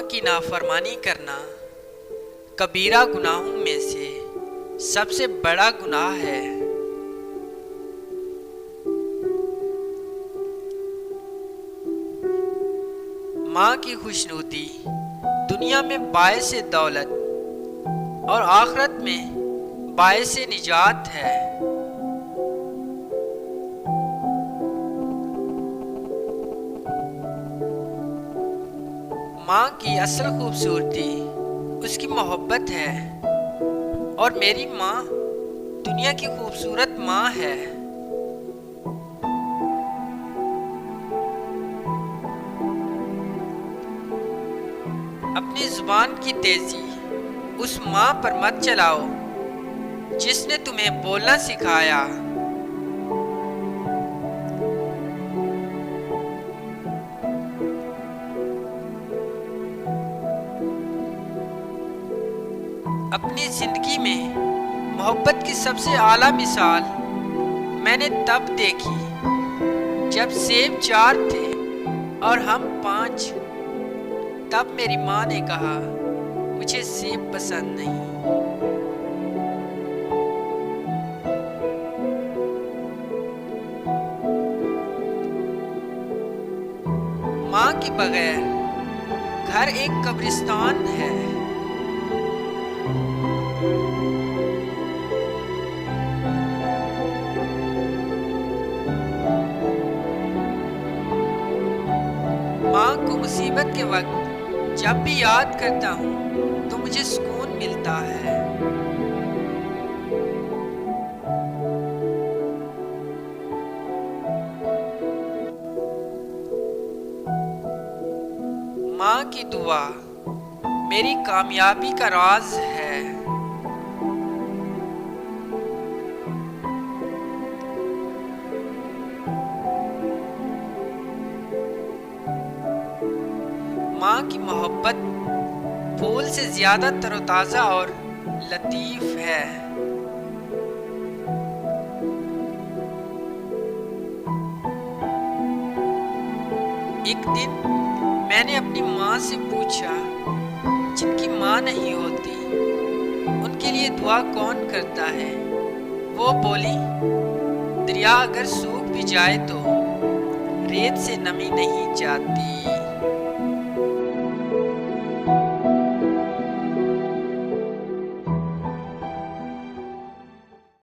की नाफरमानी करना कबीरा गुनाहों में से सबसे बड़ा गुनाह है। माँ की खुशनुदी दुनिया में बायस दौलत और आखिरत में बायस निजात है। माँ की असल खूबसूरती उसकी मोहब्बत है और मेरी माँ दुनिया की खूबसूरत माँ है। अपनी जुबान की तेजी उस माँ पर मत चलाओ जिसने तुम्हें बोलना सिखाया। अपनी जिंदगी में मोहब्बत की सबसे आला मिसाल मैंने तब देखी जब सेब 4 थे और हम 5। तब मेरी माँ ने कहा, मुझे सेब पसंद नहीं। माँ के बगैर घर एक कब्रिस्तान है। माँ को मुसीबत के वक्त जब भी याद करता हूँ तो मुझे सुकून मिलता है। माँ की दुआ मेरी कामयाबी का राज है। माँ की मोहब्बत फूल से ज्यादा तरोताजा और लतीफ है। एक दिन मैंने अपनी माँ से पूछा, जिनकी माँ नहीं होती उनके लिए दुआ कौन करता है? वो बोली, दरिया अगर सूख भी जाए तो रेत से नमी नहीं जाती।